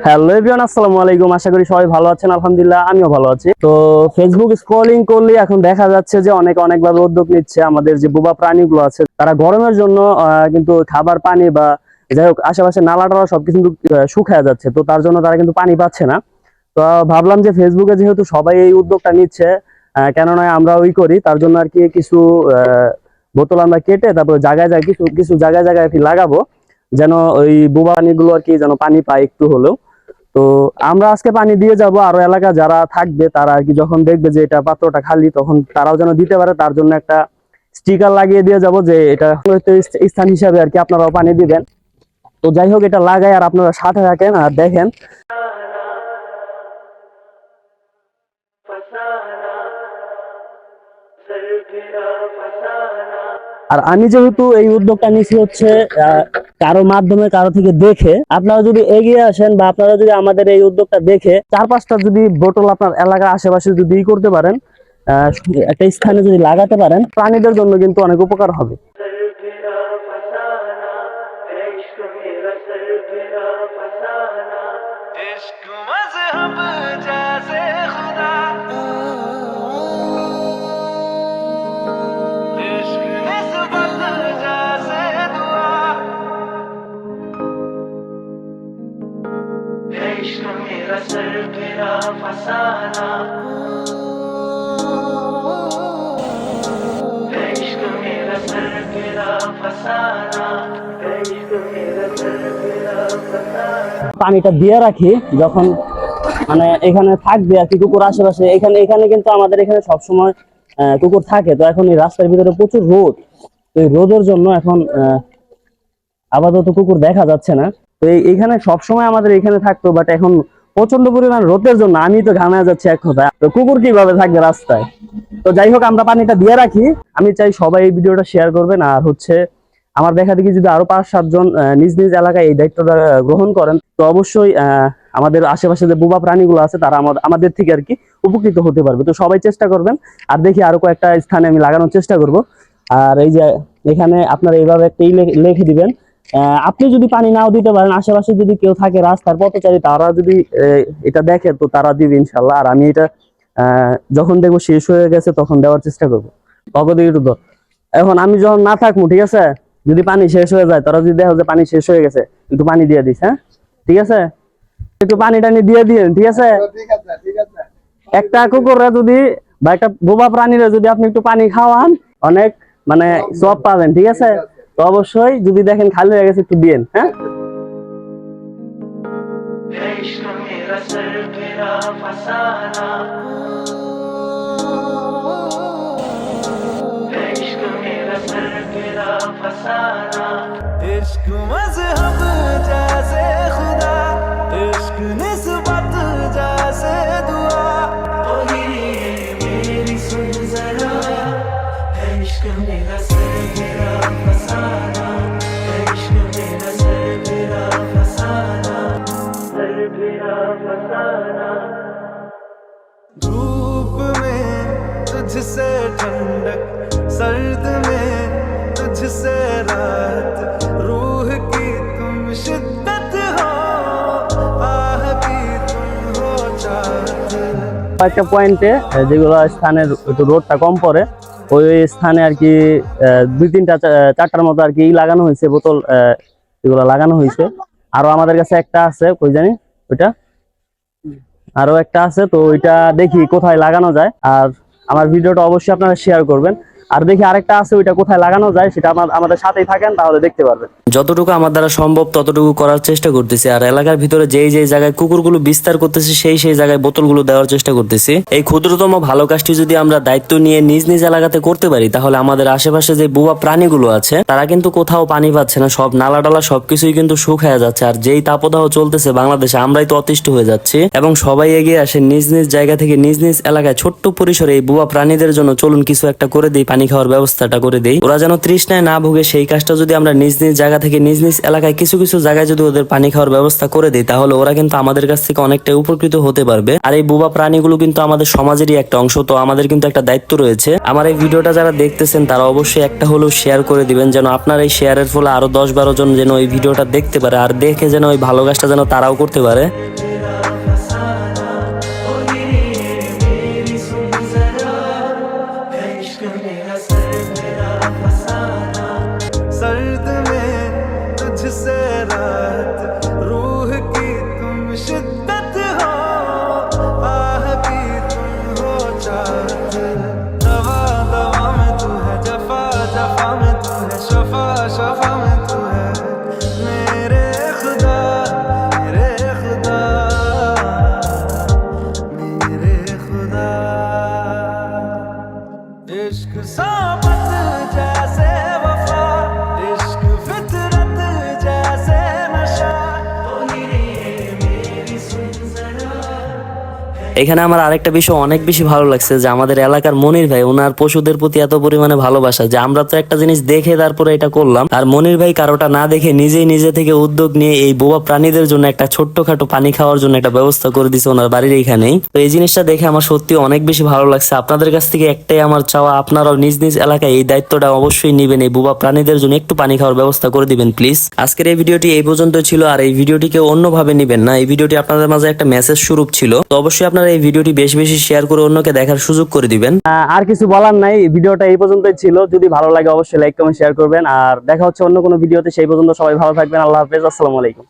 Hello everyone, আসসালামু আলাইকুম। আশা করি সবাই ভালো আছেন। আলহামদুলিল্লাহ আমিও ভালো আছি। তো ফেসবুক স্ক্রলিং করলে এখন দেখা যাচ্ছে যে অনেকভাবে উদ্যোগ নিচ্ছে। আমাদের যে বোবা প্রাণীগুলো আছে তারা গরমের জন্য কিন্তু খাবার পানি বা যাই হোক আশেপাশে নালা টালা সবকিছু কিন্তু শুকায় যাচ্ছে। তো তার জন্য তারা কিন্তু পানি পাচ্ছে না। তো ভাবলাম যে ফেসবুকে যেহেতু সবাই এই উদ্যোগটা নিচ্ছে, কেননা আমরা ওই করি, তার জন্য আর কি কিছু বোতল আমরা কেটে তারপর জায়গায় কিছু কিছু জায়গায় আর কি লাগাবো, যেন ওই বোবা পানিগুলো আর কি যেন পানি পায় একটু হলেও। তো আমরা আজকে পানি দিয়ে যাব, আরো এলাকা যারা থাকবে তারা আর কি যখন দেখবে যে এটা পাত্রটা খালি তখন তারাও যেন দিতে পারে, তার জন্য একটা স্টিকার লাগিয়ে দিয়ে যাব যে এটা স্থান হিসাবে আর কি আপনারাও পানি দিবেন। তো যাই হোক, এটা লাগাই আর আপনারা সাথে থাকেন আর দেখেন। আর আমি যেহেতু এই উদ্যোগটা নিচ্ছি হচ্ছে কারো মাধ্যমে, কারো থেকে দেখে, আপনারা যদি এগিয়ে আসেন বা আপনারা যদি আমাদের এই উদ্যোগটা দেখে 4-5টা যদি বোতল আপনার এলাকার আশেপাশে যদি করতে পারেন, একটা স্থানে যদি লাগাতে পারেন, প্রাণীদের জন্য কিন্তু অনেক উপকার হবে। পানিটা দিয়ে রাখি যখন মানে এখানে থাকবে আর কি কুকুর আশেপাশে, এখানে কিন্তু আমাদের এখানে সবসময় কুকুর থাকে। তো এখন এই রাস্তার ভিতরে প্রচুর রোদ, তো এই রোদের জন্য এখন আপাতত কুকুর দেখা যাচ্ছে না। তো এইখানে সবসময় আমাদের এখানে থাকতো, বাট এখন প্রচন্ড পরিমাণ রোদের জন্য আমি তো ঘামে যাচ্ছি এক কথা। তো কুকুর কিভাবে থাকবে রাস্তায়? তো যাই হোক, আমরা পানিটা দিয়ে রাখি। আমি চাই সবাই এই ভিডিওটা শেয়ার করবেন, আর হচ্ছে আমার দেখা দেখি যদি আরো 5-7 জন নিজ নিজ এলাকায় এই দায়িত্বটা গ্রহণ করেন, তো অবশ্যই আমাদের আশেপাশে যে বোবা প্রাণীগুলো আছে তারা আমাদের থেকে আর কি উপকৃত হতে পারবে। তো সবাই চেষ্টা করবেন, আর দেখি আরো কয়েকটা স্থানে আমি লাগানোর চেষ্টা করব। আর এই যে এখানে আপনারা এইভাবে একটা লিখে দিবেন। আপনি যদি পানি নাও দিতে পারেন, আশেপাশে যদি কেউ থাকে রাস্তার পথচারী, তারা যদি এটা দেখে তো তারা দিবে ইনশাল্লাহ। আর আমি এটা যখন দেখবো শেষ হয়ে গেছে তখন দেওয়ার চেষ্টা করবো। এখন আমি যখন না থাকবো, ঠিক আছে, যদি পানি শেষ হয়ে যায়, তারা যদি দেখো যে পানি শেষ হয়ে গেছে, একটু পানি দিয়ে দিস। হ্যাঁ, ঠিক আছে, একটু পানি টানি দিয়ে দিন, ঠিক আছে। একটা কুকুররা যদি বা একটা বোবা প্রাণীরা যদি আপনি একটু পানি খাওয়ান, অনেক মানে সব পাবেন, ঠিক আছে। তো অবশ্যই যদি দেখেন খালি হয়ে গেছে একটু দিন। হ্যাঁ, इश्क मज़हब जैसे खुदा, इश्क निस्बत जैसे दुआ, वही मेरी सुन जरा, है इश्क मेरा सर मेरा फसाना, है इश्क मेरा सर मेरा फसाना, सर मेरा फसाना। धूप में तुझसे ठंडक, सर्द में तुझसे राहत, रूह की तुम शिद्दत हो, आह की तुम हो चाहत। একটা পয়েন্টে যেগুলো স্থানের একটু রোদটা কম পড়ে, ওই স্থানে আর কি 2-3-4টার মতো আর কি লাগানো হয়েছে বোতল, এগুলো লাগানো হয়েছে। আরো আমাদের কাছে একটা আছে, কই জানি ওইটা, আরো একটা আছে। তো ওইটা দেখি কোথায় লাগানো যায়, আর আমার ভিডিওটা অবশ্যই আপনারা শেয়ার করবেন। আর দেখি আরেকটা আছে, ওইটা কোথায় লাগানো যায় সেটা আমাদের সাথেই থাকেন, তাহলে দেখতে পারবেন। যতটুকু আমার দ্বারা সম্ভব ততটুকু করার চেষ্টা করতেছি। আর এলাকার ভিতরে যেই জায়গায় কুকুরগুলো বিস্তার করতেছে সেই জায়গায় বোতলগুলো দেওয়ার চেষ্টা করতেছি। এই ক্ষুদ্রতম ভালো কাজটি যদি আমরা দায়িত্ব নিয়ে নিজ নিজ এলাকাতে করতে পারি, তাহলে আমাদের আশেপাশে যে বোবা প্রাণীগুলো আছে তারা কিন্তু কোথাও পানি পাচ্ছে না, সব নালা ডালা সবকিছুই কিন্তু শুকায়া যাচ্ছে। আর যেই তাপদাহ চলতেছে বাংলাদেশে, আমরাই তো অতিষ্ঠ হয়ে যাচ্ছি। এবং সবাই এগিয়ে আসে নিজ নিজ জায়গা থেকে নিজ নিজ এলাকায় ছোট্ট পরিসরে এই বোবা প্রাণীদের জন্য চলুন কিছু একটা করে দিই, পানি খাওয়ার ব্যবস্থাটা করে দেই, ওরা যেন তৃষ্ণায় না ভুগে। সেই কাজটা যদি আমরা নিজ নিজ জায়গা থেকে নিজ নিজ এলাকায় কিছু কিছু জায়গায় যদি ওদের পানি খাওয়ার ব্যবস্থা করে দিই, তাহলে ওরা কিন্তু আমাদের কাছ থেকে অনেকটা উপকৃত হতে পারবে। আর এই বোবা প্রাণীগুলো কিন্তু আমাদের সমাজেরই একটা অংশ, তো আমাদের কিন্তু একটা দায়িত্ব রয়েছে। আমার এই ভিডিওটা যারা দেখতেছেন তারা অবশ্যই একটা হলেও শেয়ার করে দিবেন, যেন আপনার এই শেয়ারের ফলে আরো 10-12 জন যেন এই ভিডিওটা দেখতে পারে, আর দেখে যেন ওই ভালো কাজটা যেন তারাও করতে পারে। এখানে আমার আরেকটা বিষয় অনেক বেশি ভালো লাগছে যে আমাদের এলাকার মনির ভাই ওনার পশুদের প্রতি এত পরিমাণে ভালোবাসা যে আমরা তো একটা জিনিস দেখে তারপরে এটা করলাম, আর মনির ভাই কারোটা না দেখে নিজেই নিজে থেকে উদ্যোগ নিয়ে এই বোবা প্রাণীদের জন্য একটা ছোট্টখাটো পানি খাওয়ার জন্য একটা ব্যবস্থা করে দিছে ওনার বাড়ির এইখানেই। তো এই জিনিসটা দেখে আমার সত্যি অনেক বেশি ভালো লাগছে। আপনাদের কাছ থেকে একটাই আমার চাওয়া, আপনারাও নিজ নিজ এলাকায় এই দায়িত্বটা অবশ্যই নিবেন, এই বোবা প্রাণীদের জন্য একটু পানি খাওয়ার ব্যবস্থা করে দিবেন প্লিজ। আজকের এই ভিডিওটি এই পর্যন্ত ছিল, আর এই ভিডিওটিকে অন্যভাবে নিবেন না, এই ভিডিওটি আপনাদের মাঝে একটা মেসেজ স্বরূপ ছিল। তো অবশ্যই আপনারা এই ভিডিওটি বেশি বেশি শেয়ার করে অন্যকে দেখার সুযোগ করে দিবেন। আর কিছু বলার নাই, ভিডিওটা এই পর্যন্তই ছিল। যদি ভালো লাগে অবশ্যই লাইক কমেন্ট শেয়ার করবেন, আর দেখা হচ্ছে অন্য কোনো ভিডিওতে। সেই পর্যন্ত সবাই ভালো থাকবেন। আল্লাহ হাফেজ, আসসালামু আলাইকুম।